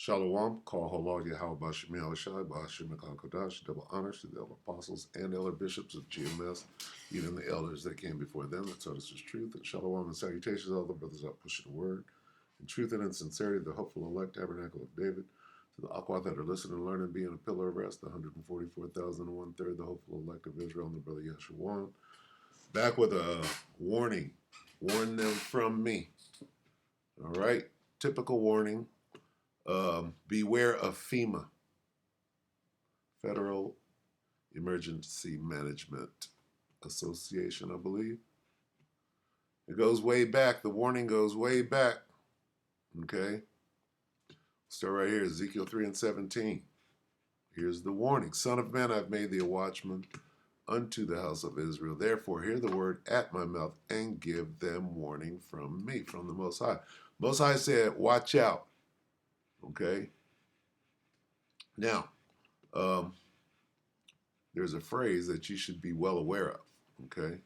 Shalom, call Halal Yahweh Bashim Yahushai, Bashim Kodash, double honors to the elder apostles and elder bishops of GMS, even the elders that came before them that taught us his truth. And shalom and salutations to all the brothers out pushing the word. In truth and in sincerity, the hopeful elect tabernacle of David, to the Aqua that are listening and learning, being a pillar of rest, the 144,001 third, the hopeful elect of Israel, and the brother Yeshua. Back with a warning. Warn them from me. All right? Typical warning. Beware of FEMA, Federal Emergency Management Association, I believe. It goes way back. The warning goes way back. Okay? Start right here, Ezekiel 3 and 17. Here's the warning. Son of man, I've made thee a watchman unto the house of Israel. Therefore, hear the word at my mouth and give them warning from me, from the Most High. Most High said, watch out. Okay? Now, there's a phrase that you should be well aware of. Okay?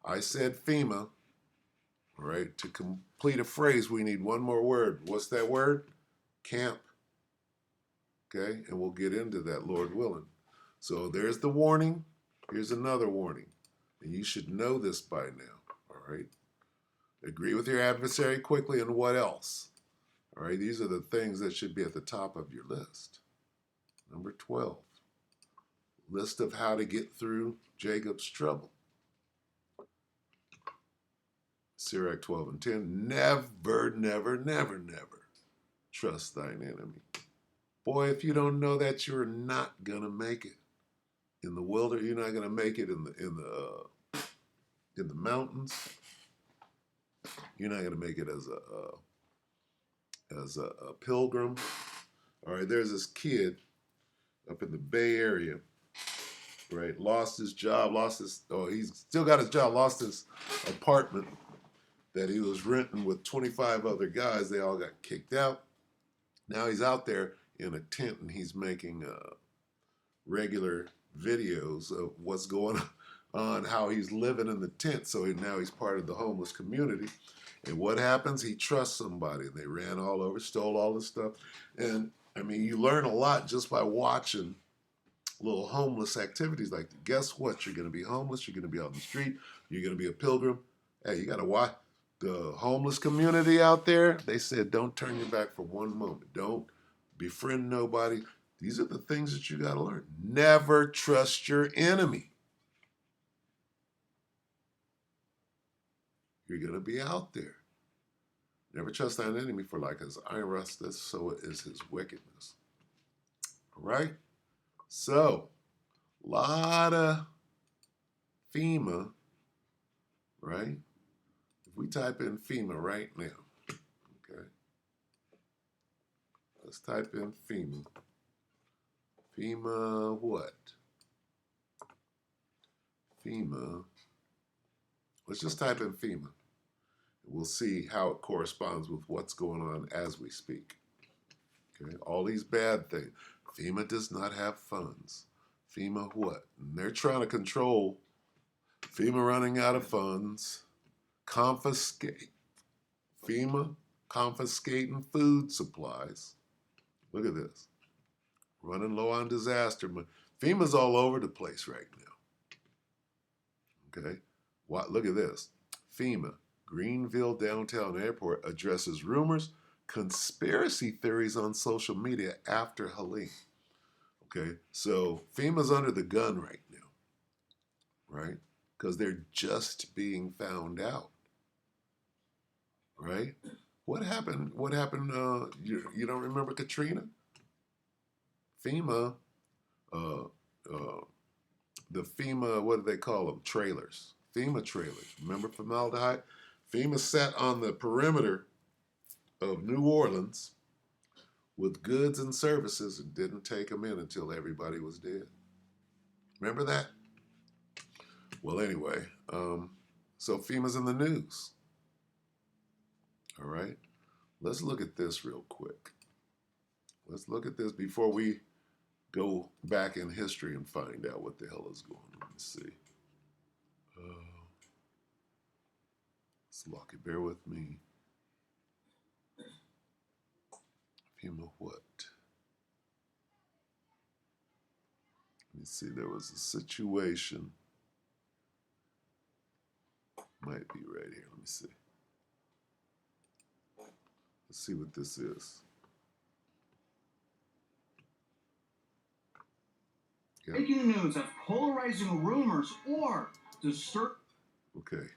I said FEMA. All right? To complete a phrase, we need one more word. What's that word? Camp. Okay? And we'll get into that, Lord willing. So there's the warning. Here's another warning. And you should know this by now. All right? Agree with your adversary quickly, and what else? All right? These are the things that should be at the top of your list. Number 12. List of how to get through Jacob's trouble. Sirach 12 and 10. Never, never, never, never trust thine enemy. Boy, if you don't know that, you're not gonna make it in the wilderness. You're not gonna make it in the mountains. You're not gonna make it as a pilgrim. All right, there's this kid up in the Bay Area, right? Lost his job, he's still got his job, lost his apartment that he was renting with 25 other guys. They all got kicked out. Now he's out there in a tent and he's making regular videos of what's going on, how he's living in the tent. So now he's part of the homeless community. And what happens? He trusts somebody. They ran all over, stole all this stuff. And I mean, you learn a lot just by watching little homeless activities like that. Guess what? You're going to be homeless. You're going to be on the street. You're going to be a pilgrim. Hey, you got to watch the homeless community out there. They said, don't turn your back for one moment. Don't befriend nobody. These are the things that you got to learn. Never trust your enemy. You're going to be out there. Never trust thine enemy, for like as iron rusteth, so is his wickedness. All right? So, a lot of FEMA, right? If we type in FEMA right now, okay? Let's type in FEMA. FEMA what? FEMA. Let's just type in FEMA. We'll see how it corresponds with what's going on as we speak. Okay, all these bad things. FEMA does not have funds. FEMA what? And they're trying to control FEMA running out of funds, confiscate. FEMA confiscating food supplies. Look at this. Running low on disaster. FEMA's all over the place right now. Okay? Look at this. FEMA, Greenville Downtown Airport, addresses rumors, conspiracy theories on social media after Helene. Okay? So FEMA's under the gun right now. Right? Because they're just being found out. Right? What happened? What happened? You don't remember Katrina? FEMA, uh, the FEMA, what do they call them? Trailers. FEMA trailers. Remember formaldehyde? FEMA sat on the perimeter of New Orleans with goods and services and didn't take them in until everybody was dead. Remember that? Well, anyway, so FEMA's in the news. All right? Let's look at this real quick. Let's look at this before we go back in history and find out what the hell is going on. Let's see. It's lucky. Bear with me. FEMA what? Let me see. There was a situation. Might be right here. Let me see. Let's see what this is. Yep. Breaking news of polarizing rumors or disturb. Okay.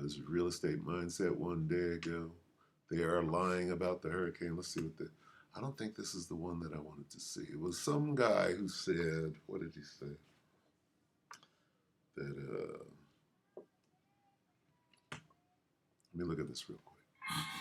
This is Real Estate Mindset one day ago. They are lying about the hurricane. Let's see what the. I don't think this is the one that I wanted to see. It was some guy who said, what did he say? That, let me look at this real quick.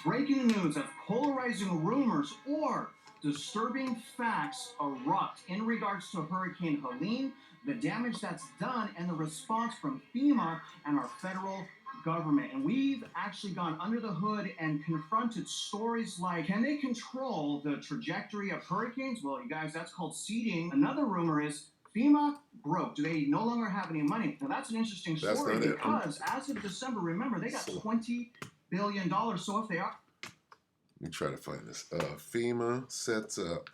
Breaking news of polarizing rumors or disturbing facts erupt in regards to Hurricane Helene, the damage that's done, and the response from FEMA and our federal government. And we've actually gone under the hood and confronted stories like, can they control the trajectory of hurricanes? Well, you guys, that's called seeding. Another rumor is FEMA broke. Do they no longer have any money? Now, that's an interesting story because as of December, remember, they got $20 billion. So if they are... Let me try to find this. FEMA sets up...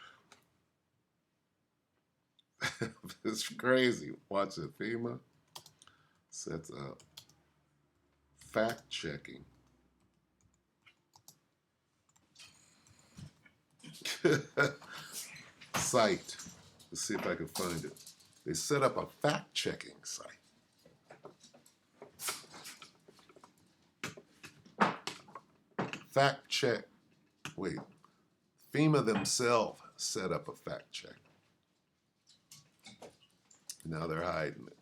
It's crazy. Watch it. FEMA sets up fact-checking site. Let's see if I can find it. They set up a fact-checking site. Fact check. Wait. FEMA themselves set up a fact check. Now they're hiding it.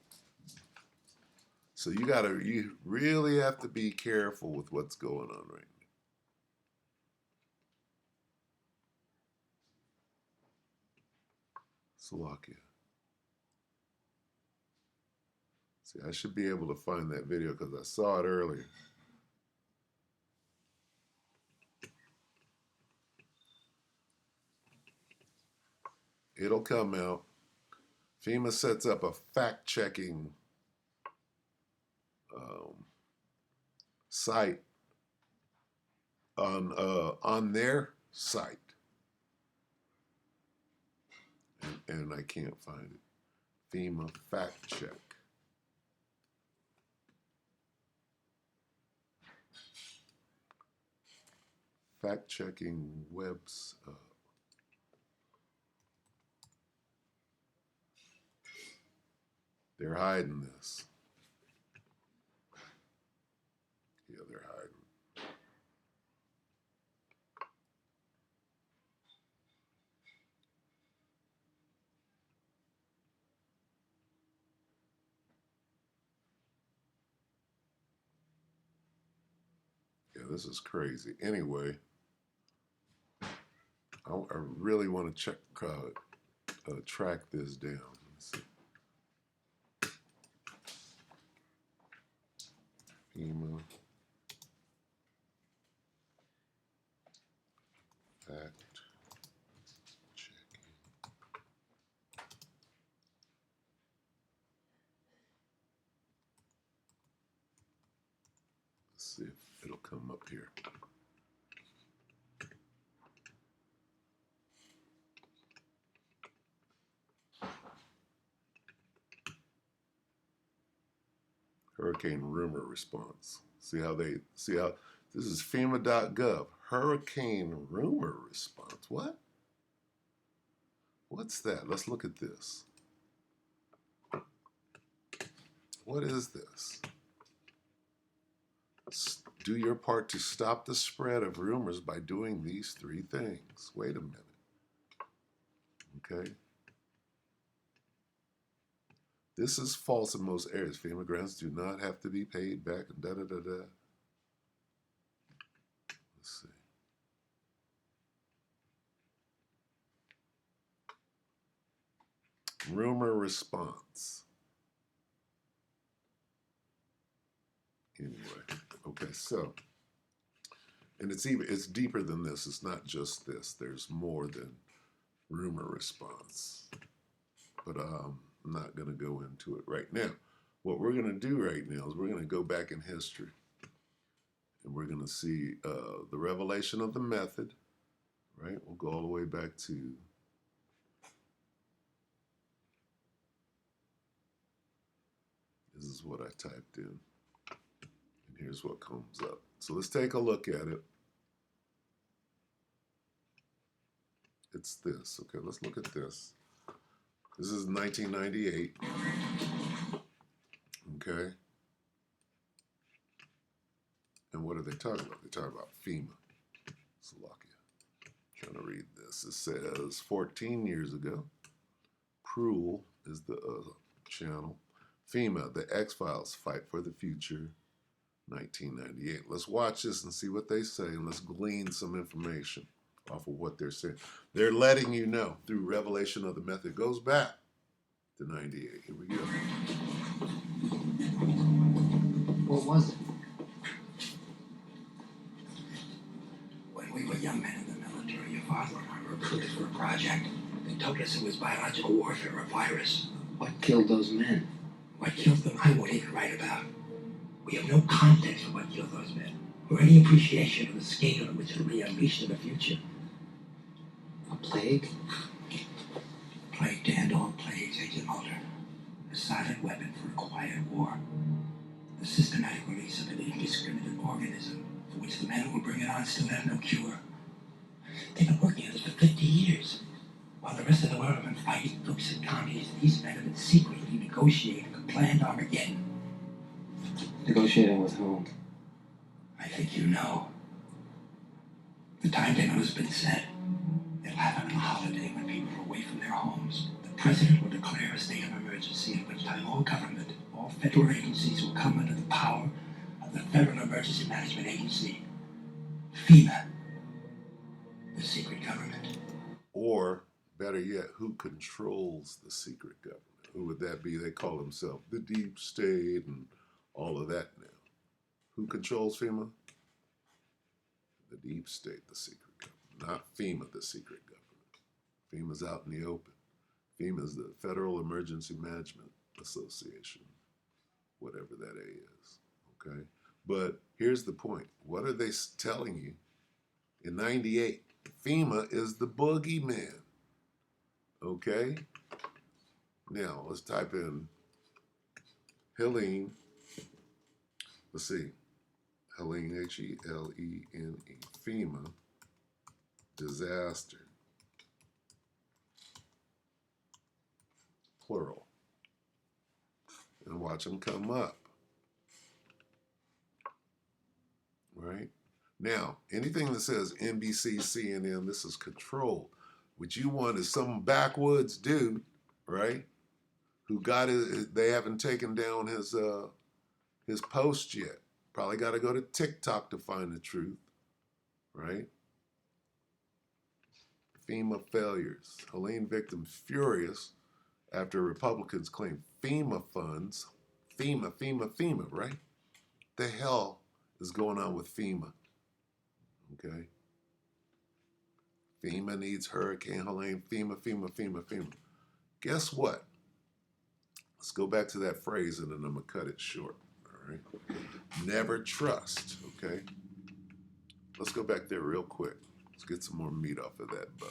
So you really have to be careful with what's going on right now. Slovakia. See, I should be able to find that video because I saw it earlier. It'll come out. FEMA sets up a fact-checking site on their site, and I can't find it. FEMA fact check. Fact checking webs. They're hiding this. Yeah, they're hiding. Yeah, this is crazy. Anyway, I really want to track this down. Let's see. FEMA fact checking. Let's see if it'll come up here. Hurricane rumor response. See how this is FEMA.gov. Hurricane rumor response. What? What's that? Let's look at this. What is this? Do your part to stop the spread of rumors by doing these 3 things. Wait a minute. Okay. This is false in most areas. FEMA grants do not have to be paid back and da-da-da-da. Let's see. Rumor response. Anyway, okay, so, and it's deeper than this. It's not just this. There's more than rumor response. But I'm not going to go into it right now. What we're going to do right now is we're going to go back in history. And we're going to see the revelation of the method, right? We'll go all the way back to this is what I typed in. And here's what comes up. So let's take a look at it. It's this. Okay, let's look at this. This is 1998. Okay. And what are they talking about? They're talking about FEMA. Slovakia. Trying to read this. It says 14 years ago. Prul is the channel. FEMA, the X-Files, Fight for the Future, 1998. Let's watch this and see what they say, and let's glean some information off of what they're saying. They're letting you know through revelation of the method. It goes back to 98. Here we go. What was it? When we were young men in the military, your father and I were recruited for a project. They told us it was biological warfare, a virus. What killed those men? What killed them, I won't even write about. We have no context for what killed those men, or any appreciation of the scale at which it'll be unleashed in the future. A plague? Plague to end all plagues, Agent Mulder. A silent weapon for a quiet war. The systematic release of an indiscriminate organism for which the men who will bring it on still have no cure. They've been working on this for 50 years. While the rest of the world have been fighting crooks and commies, these men have been secretly negotiating a planned Armageddon. Negotiating with whom? I think you know. The timetable has been set. It'll happen on a holiday when people are away from their homes. The president will declare a state of emergency, at which time all government, all federal agencies will come under the power of the Federal Emergency Management Agency, FEMA, the secret government. Or, better yet, who controls the secret government? Who would that be? They call themselves the deep state and all of that now. Who controls FEMA? The deep state, the secret government. Not FEMA, the secret government. FEMA's out in the open. FEMA is the Federal Emergency Management Association, whatever that A is. Okay? But here's the point. What are they telling you? In 98, FEMA is the boogeyman. Okay? Now, let's type in Helene. Let's see. Helene, Helene, FEMA, disaster, plural. And watch them come up. Right? Now, anything that says NBC, CNN, this is controlled. What you want is some backwoods dude, right? Who got it, they haven't taken down his post yet. Probably got to go to TikTok to find the truth, right? FEMA failures. Helene victims furious after Republicans claim FEMA funds. FEMA, right? The hell is going on with FEMA? Okay? FEMA needs Hurricane Helene. FEMA. Guess what? Let's go back to that phrase and then I'm going to cut it short. All right? Never trust. Okay? Let's go back there real quick. Let's get some more meat off of that bone.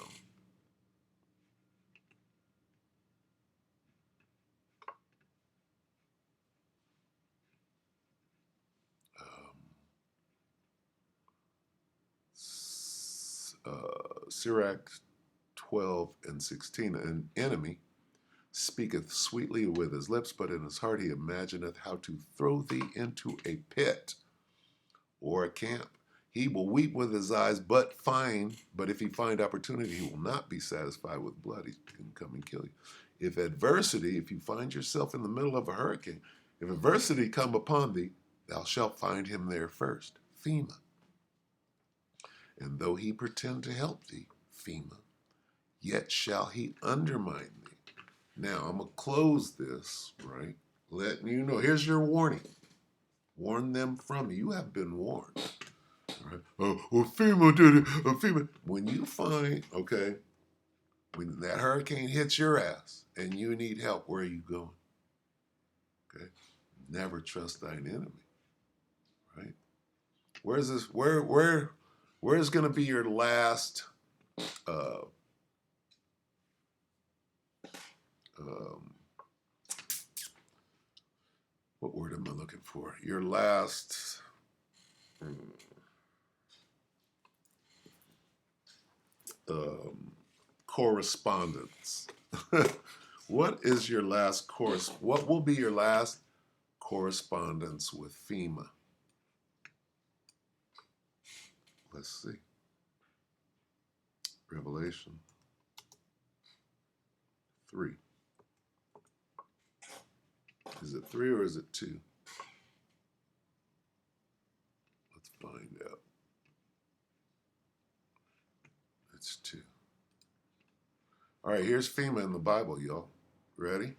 Sirach 12 and 16. An enemy speaketh sweetly with his lips, but in his heart he imagineth how to throw thee into a pit or a camp. He will weep with his eyes, but if he find opportunity, he will not be satisfied with blood. He can come and kill you. If you find yourself in the middle of a hurricane, if adversity come upon thee, thou shalt find him there first. FEMA. And though he pretend to help thee, FEMA, yet shall he undermine thee. Now, I'm going to close this, right? Letting you know. Here's your warning. Warn them from you. You have been warned. Right? FEMA did it. FEMA. When you find, okay, when that hurricane hits your ass and you need help, where are you going? Okay? Never trust thine enemy. Right? Where's this? Where's going to be your last? Uh, um, what word am I looking for? Your last. Um, correspondence. What is your last course? What will be your last correspondence with FEMA? Let's see. Revelation 3. Is it 3 or is it 2? Let's find out. It's 2. All right, here's FEMA in the Bible, y'all. Ready?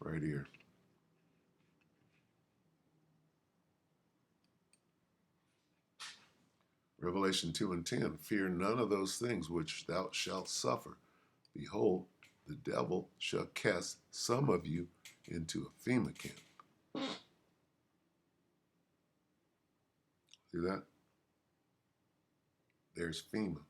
Right here. Revelation 2 and 10. Fear none of those things which thou shalt suffer. Behold, the devil shall cast some of you into a FEMA camp. See that? There's FEMA.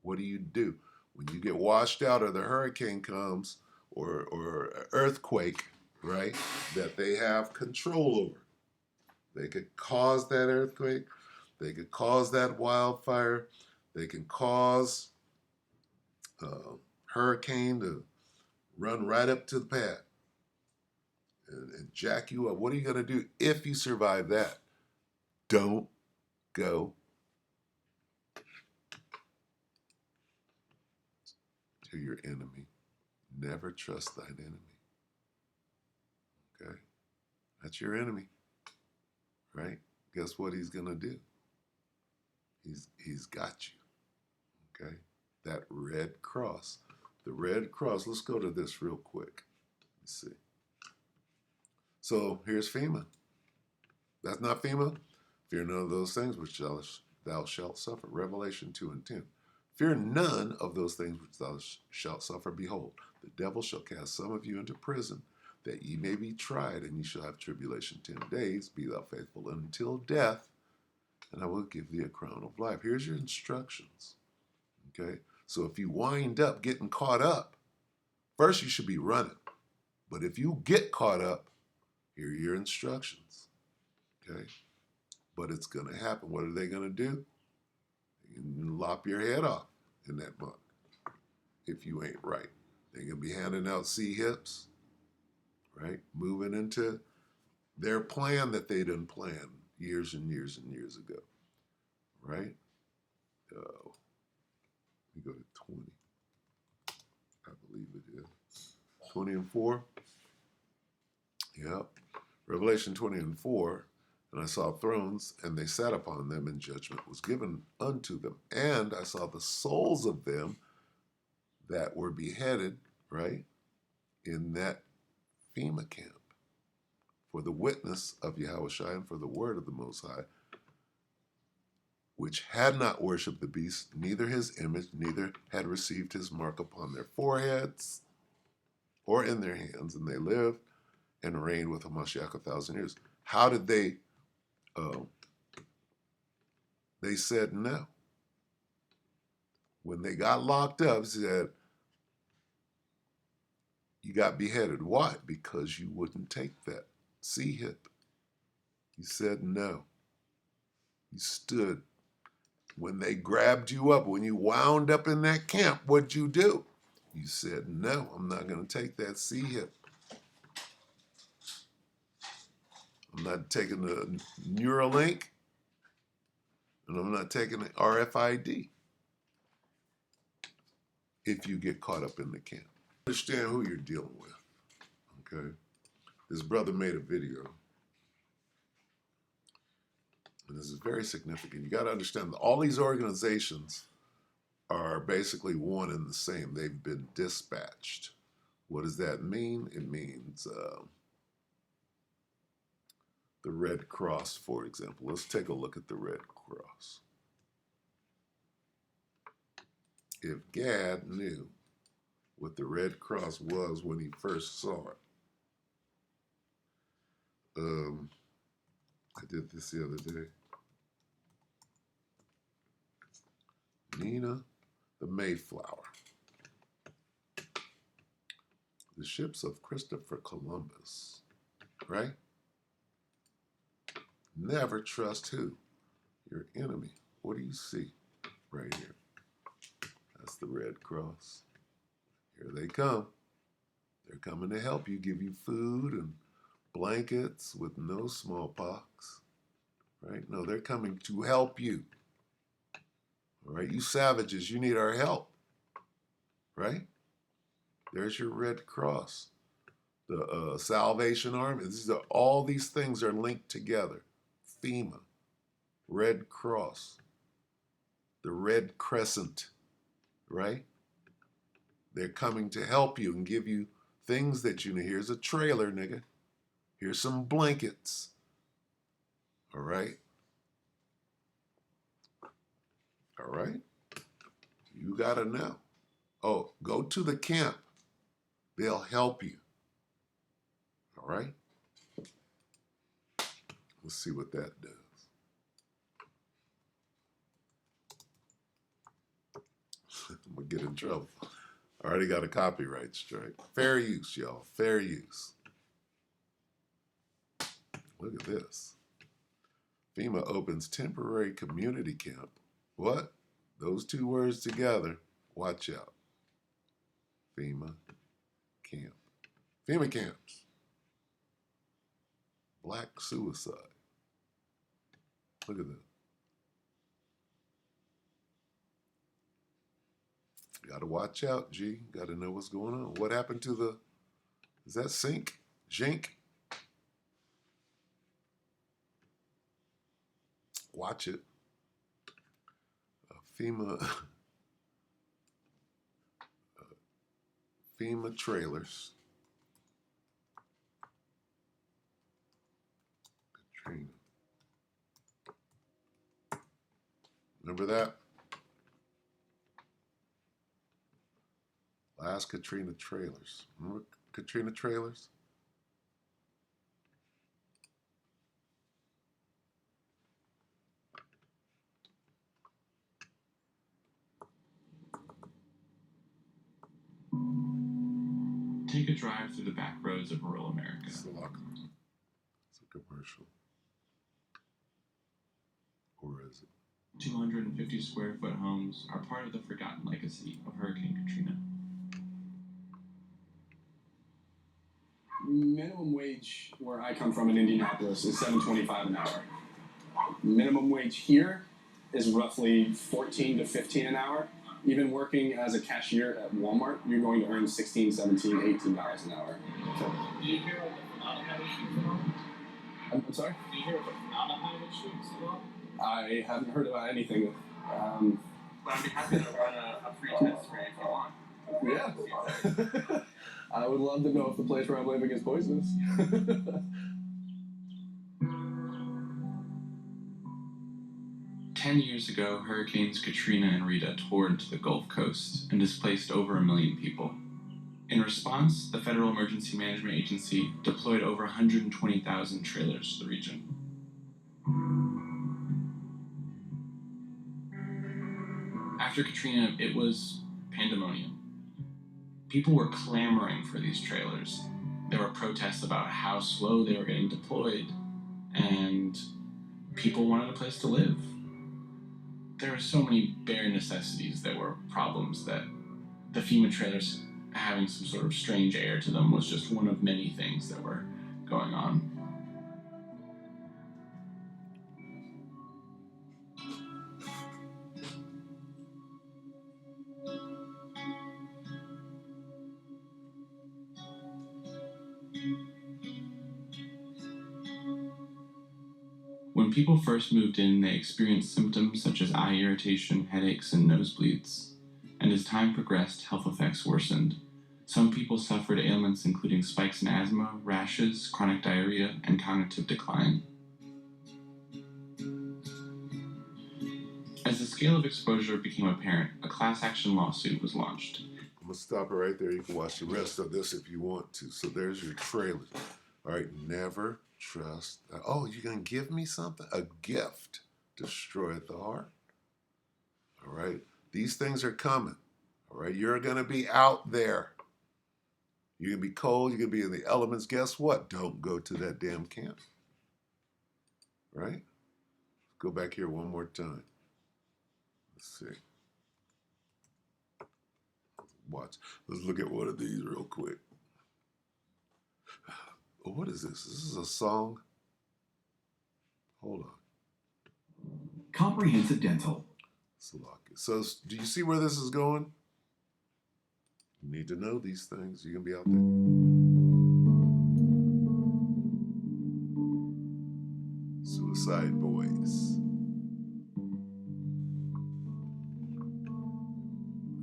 What do? When you get washed out or the hurricane comes or earthquake, right, that they have control over. They could cause that earthquake. They could cause that wildfire. They can cause hurricane to run right up to the pad and jack you up. What are you going to do if you survive that? Don't go to your enemy. Never trust thine enemy. Okay? That's your enemy, right? Guess what he's going to do? He's got you, okay? That red cross. The red cross, let's go to this real quick. Let's see. So here's FEMA. That's not FEMA. Fear none of those things which thou shalt suffer. Revelation 2 and 10. Fear none of those things which thou shalt suffer. Behold, the devil shall cast some of you into prison, that ye may be tried, and ye shall have tribulation 10 days. Be thou faithful until death, and I will give thee a crown of life. Here's your instructions. Okay? So if you wind up getting caught up, first you should be running. But if you get caught up, here are your instructions. Okay? But it's going to happen. What are they going to do? They're going to lop your head off in that month if you ain't right. They're going to be handing out C-hips, right? Moving into their plan that they didn't plan years and years and years ago, right? We go to 20. I believe it is. 20 and 4. Yep. Revelation 20 and 4. And I saw thrones, and they sat upon them, and judgment was given unto them. And I saw the souls of them that were beheaded, right, in that FEMA camp for the witness of Yahushua and for the word of the Most High, which had not worshipped the beast, neither his image, neither had received his mark upon their foreheads or in their hands, and they lived and reigned with Hamashiach 1,000 years. How did they? They said no. When they got locked up, said, you got beheaded. Why? Because you wouldn't take that C-hip. You said no. You stood. When they grabbed you up, when you wound up in that camp, what'd you do? You said, no, I'm not going to take that C-hip. I'm not taking the Neuralink, and I'm not taking the RFID if you get caught up in the camp. Understand who you're dealing with, okay? This brother made a video, and this is very significant. You got to understand that all these organizations are basically one and the same. They've been dispatched. What does that mean? It means the Red Cross, for example. Let's take a look at the Red Cross. If Gad knew what the Red Cross was when he first saw it, I did this the other day. Nina the Mayflower. The ships of Christopher Columbus, right? Never trust who? Your enemy. What do you see right here? That's the Red Cross. Here they come. They're coming to help you, give you food and blankets with no smallpox, right? No, they're coming to help you. All right, you savages, you need our help, right? There's your Red Cross, the Salvation Army. All these things are linked together. FEMA, Red Cross, the Red Crescent, right? They're coming to help you and give you things that you need. Here's a trailer, nigga. Here's some blankets. All right? All right? You got to know. Oh, go to the camp. They'll help you. All right? Let's see what that does. I'm going to get in trouble. I already got a copyright strike. Fair use, y'all. Fair use. Look at this. FEMA opens temporary community camp. What? Those two words together. Watch out. FEMA camp. FEMA camps. Black suicide. Look at that. Got to watch out, G. Got to know what's going on. What happened to the... Is that Sink? Jink? Watch it. FEMA trailers. Katrina. Remember that? Last Katrina trailers. Remember Katrina trailers? Take a drive through the back roads of rural America. It's a commercial. Or is it? 250 square foot homes are part of the forgotten legacy of Hurricane Katrina. Minimum wage where I come from in Indianapolis is $7.25 an hour. Minimum wage here is roughly $14 to $15 an hour. Even working as a cashier at Walmart, you're going to earn $16, $17, $18 an hour. So, do you hear what the formaldehyde issues at all? I'm sorry? Do you hear what the formaldehyde issues at all? I haven't heard about anything. But I'd be happy to run a free test for you if you want. Yeah. I would love to know if the place where I'm living is poisonous. 10 years ago, Hurricanes Katrina and Rita tore into the Gulf Coast and displaced over 1 million people. In response, the Federal Emergency Management Agency deployed over 120,000 trailers to the region. After Katrina, it was pandemonium. People were clamoring for these trailers. There were protests about how slow they were getting deployed, and people wanted a place to live. There were so many bare necessities that were problems that the FEMA trailers having some sort of strange air to them was just one of many things that were going on. When people first moved in, they experienced symptoms such as eye irritation, headaches, and nosebleeds. And as time progressed, health effects worsened. Some people suffered ailments including spikes in asthma, rashes, chronic diarrhea, and cognitive decline. As the scale of exposure became apparent, a class action lawsuit was launched. I'm going to stop it right there. You can watch the rest of this if you want to. So there's your trailers. All right, never trust. Oh, you're going to give me something? A gift destroyeth the heart. All right, these things are coming. All right, you're going to be out there. You're going to be cold. You're going to be in the elements. Guess what? Don't go to that damn camp. Right? Go back here one more time. Let's see. Watch. Let's look at one of these real quick. Oh, what is this? This is a song. Hold on. Comprehensive Dental. So, do you see where this is going? You need to know these things. You're going to be out there. Suicide Boys.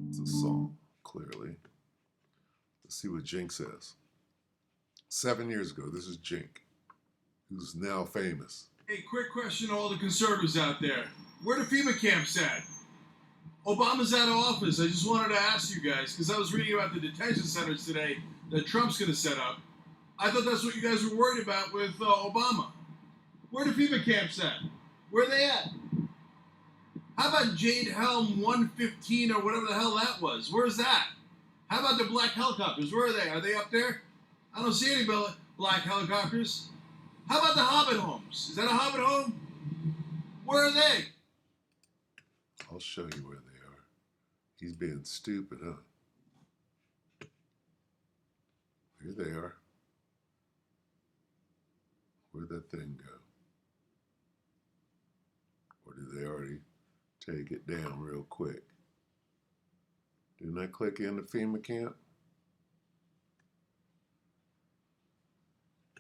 It's a song, clearly. Let's see what Jink says. 7 years ago, this is Jink, who's now famous. Hey, quick question to all the conservatives out there. Where the FEMA camps at? Obama's out of office. I just wanted to ask you guys, because I was reading about the detention centers today that Trump's going to set up. I thought that's what you guys were worried about with Obama. Where the FEMA camps at? Where are they at? How about Jade Helm 115 or whatever the hell that was? Where's that? How about the black helicopters? Where are they? Are they up there? I don't see any black helicopters. How about the Hobbit homes? Is that a Hobbit home? Where are they? I'll show you where they are. He's being stupid, huh? Here they are. Where'd that thing go? Or did they already take it down real quick? Didn't I click into FEMA camp?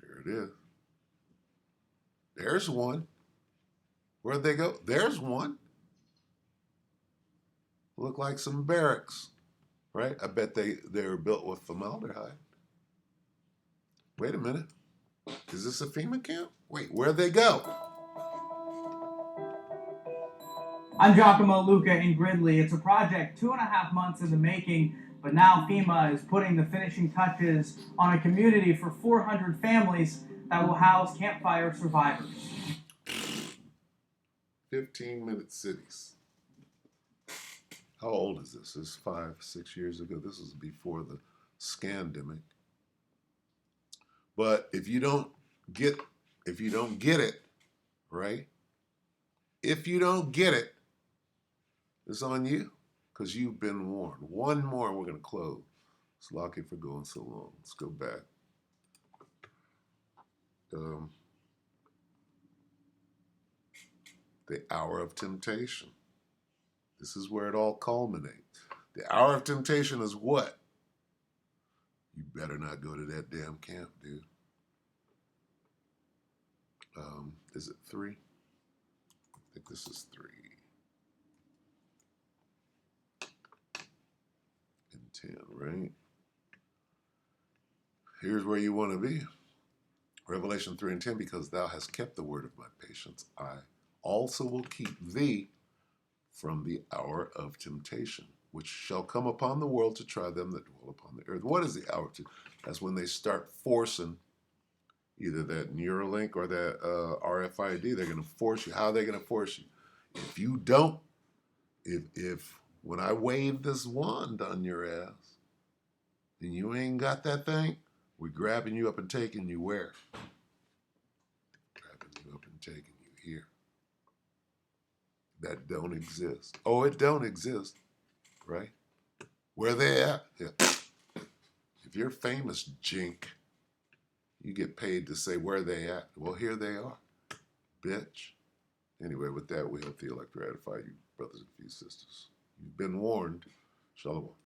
There it is. There's one. Where'd they go? There's one. Look like some barracks, right? I bet they were built with formaldehyde. Wait a minute. Is this a FEMA camp? Wait, where'd they go? I'm Giacomo Luca in Gridley. It's a project 2.5 months in the making, but now FEMA is putting the finishing touches on a community for 400 families that will house campfire survivors. 15-minute cities. How old is this? This is 5, 6 years ago. This was before the scandemic. But if you don't get it, right? If you don't get it, it's on you, because you've been warned. One more and we're going to close. It's lucky for going so long. Let's go back. The hour of temptation. This is where it all culminates. The hour of temptation is what? You better not go to that damn camp, dude. Is it 3? I think this is 3. And 10, right? Here's where you want to be. Revelation 3 and 10, because thou hast kept the word of my patience, I also will keep thee from the hour of temptation, which shall come upon the world to try them that dwell upon the earth. What is the hour of temptation? That's when they start forcing either that Neuralink or that RFID. They're going to force you. How are they going to force you? If you don't, if when I wave this wand on your ass and you ain't got that thing, we're grabbing you up and taking you where? Grabbing you up and taking you here. That don't exist. Oh, it don't exist, right? Where they at? Yeah. If you're famous, Jink, you get paid to say where they at. Well, here they are, bitch. Anyway, with that, we hope the elect ratify you, brothers and sisters. You've been warned. Shalom.